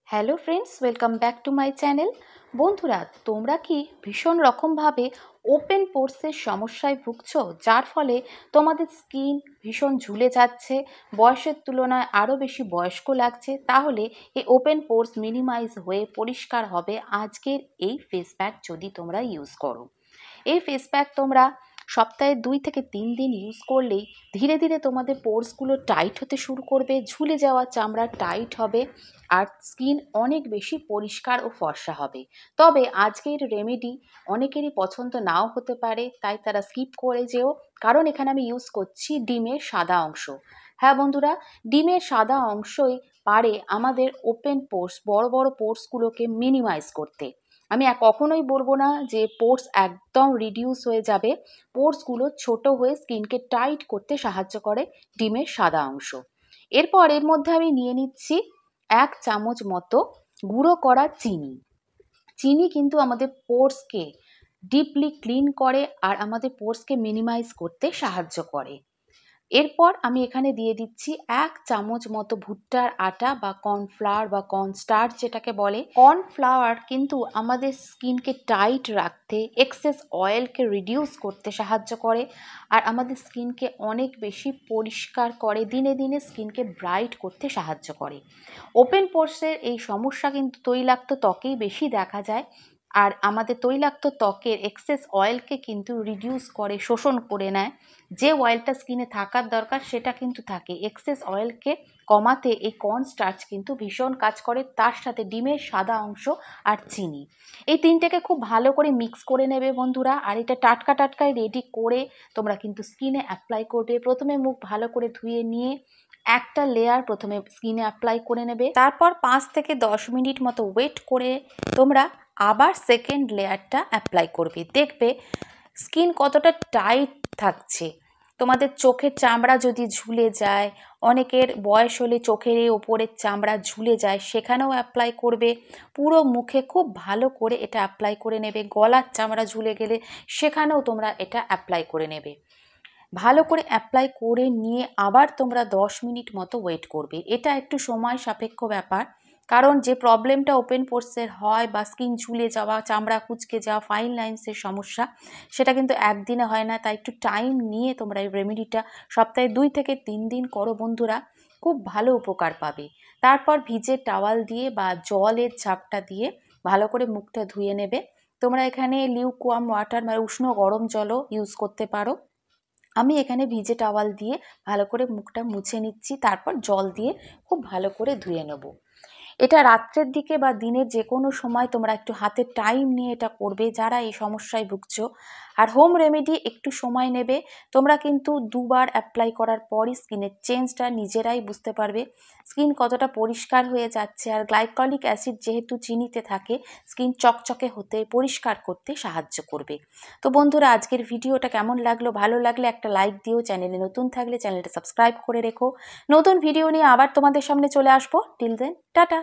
Hello friends, welcome back to my channel. বন্ধুরা, তোমরা কি ভীষণ রকমভাবে ওপেন পোরসের সমস্যায় ভুগছো, যার ফলে তোমাদের স্কিন ভীষণ ঝুলে যাচ্ছে, বয়সের তুলনায় আরও বেশি বয়স্ক লাগছে? তাহলে এই ওপেন পোরস মিনিমাইজ হয়ে পরিষ্কার হবে আজকের এই ফেস প্যাক যদি তোমরা ইউজ করো। এই ফেস প্যাক তোমরা সপ্তাহে 2 থেকে 3 দিন ইউজ করলেই ধীরে ধীরে তোমাদের পোরসগুলো টাইট হতে শুরু করবে, ঝুলে যাওয়া চামড়া টাইট হবে আর স্কিন অনেক বেশি পরিষ্কার ও ফর্সা হবে। তবে আজকের রেমেডি অনেকেরই পছন্দ নাও হতে পারে, তাই তারা স্কিপ করে যেও, কারণ এখানে আমি ইউজ করছি ডিমের সাদা অংশ। হ্যাঁ বন্ধুরা, ডিমের সাদা অংশই পারে আমাদের ওপেন পোরস, বড় বড় পোরসগুলোকে মিনিমাইজ করতে। আমি কখনোই বলবো না যে পোরস একদম রিডিউস হয়ে যাবে। পোরসগুলো ছোট হয়ে স্কিনকে টাইট করতে সাহায্য করে ডিমের সাদা অংশ। এরপর এর মধ্যে আমি নিয়ে নিচ্ছি 1 চামচ মতো গুঁড়ো করা চিনি। চিনি কিন্তু আমাদের পোরসকে ডিপলি ক্লিন করে আর আমাদের পোরসকে মিনিমাইজ করতে সাহায্য করে। এরপর আমি এখানে দিয়ে দিচ্ছি 1 চামচ মতো ভুট্টার আটা বা কর্নফ্লাওয়ার বা কর্নস্টার্চ যেটাকে বলে। কর্নফ্লাওয়ার কিন্তু আমাদের স্কিনকে টাইট রাখতে, এক্সেস অয়েলকে রিডিউস করতে সাহায্য করে আর আমাদের স্কিনকে অনেক বেশি পরিষ্কার করে, দিনে দিনে স্কিনকে ব্রাইট করতে সাহায্য করে। ওপেন পোরসের এই সমস্যা কিন্তু তৈলাক্ত ত্বকেই বেশি দেখা যায়, আর আমাদের তৈলাক্ত ত্বকের এক্সেস অয়েলকে কিন্তু রিডিউস করে, শোষণ করে নেয়। যে অয়েলটা স্কিনে থাকার দরকার সেটা কিন্তু থাকে। এক্সেস অয়েলকে কমাতে এই কর্ন স্টার্চ কিন্তু ভীষণ কাজ করে, তার সাথে ডিমের সাদা অংশ আর চিনি, এই তিনটেকে খুব ভালো করে মিক্স করে নেবে বন্ধুরা। আর এটা টাটকা টাটকায় রেডি করে তোমরা কিন্তু স্কিনে অ্যাপ্লাই করবে। প্রথমে মুখ ভালো করে ধুয়ে নিয়ে একটা লেয়ার প্রথমে স্কিনে অ্যাপ্লাই করে নেবে, তারপর 5 থেকে 10 মিনিট মতো ওয়েট করে তোমরা আবার সেকেন্ড লেয়ারটা অ্যাপ্লাই করবে। দেখবে স্কিন কতটা টাইট থাকছে। তোমাদের চোখের চামড়া যদি ঝুলে যায়, অনেকের বয়স হলে চোখের এই ওপরের চামড়া ঝুলে যায়, সেখানেও অ্যাপ্লাই করবে। পুরো মুখে খুব ভালো করে এটা অ্যাপ্লাই করে নেবে। গলার চামড়া ঝুলে গেলে সেখানেও তোমরা এটা অ্যাপ্লাই করে নেবে। ভালো করে অ্যাপ্লাই করে নিয়ে আবার তোমরা 10 মিনিট মতো ওয়েট করবে। এটা একটু সময় সাপেক্ষ ব্যাপার, কারণ যে প্রবলেমটা ওপেন পোরসের হয় বা স্কিন ঝুলে যাওয়া, চামড়া কুঁচকে যাওয়া, ফাইন লাইন্সের সমস্যা, সেটা কিন্তু একদিনে হয় না। তাই একটু টাইম নিয়ে তোমরা এই রেমেডিটা সপ্তাহে 2 থেকে 3 দিন করো বন্ধুরা, খুব ভালো উপকার পাবে। তারপর ভিজে টাওয়াল দিয়ে বা জলের ঝাপটা দিয়ে ভালো করে মুখটা ধুয়ে নেবে। তোমরা এখানে লিউকওয়ার্ম ওয়াটার মানে উষ্ণ গরম জলও ইউজ করতে পারো। আমি এখানে ভিজে টাওয়াল দিয়ে ভালো করে মুখটা মুছে নিচ্ছি, তারপর জল দিয়ে খুব ভালো করে ধুয়ে নেব। এটা রাত্রের দিকে বা দিনের যে কোনো সময় তোমরা একটু হাতে টাইম নিয়ে এটা করবে যারা এই সমস্যায় ভুগছো। আর হোম রেমেডি একটু সময় নেবে। তোমরা কিন্তু 2বার অ্যাপ্লাই করার পরই স্কিনের চেঞ্জটা নিজেরাই বুঝতে পারবে, স্কিন কতটা পরিষ্কার হয়ে যাচ্ছে। আর গ্লাইকলিক অ্যাসিড যেহেতু চিনিতে থাকে, স্কিন চকচকে হতে, পরিষ্কার করতে সাহায্য করবে। তো বন্ধুরা, আজকের ভিডিওটা কেমন লাগলো? ভালো লাগলে একটা লাইক দিও, চ্যানেলে নতুন থাকলে চ্যানেলটা সাবস্ক্রাইব করে রেখো। নতুন ভিডিও নিয়ে আবার তোমাদের সামনে চলে আসবো। Till then, tata.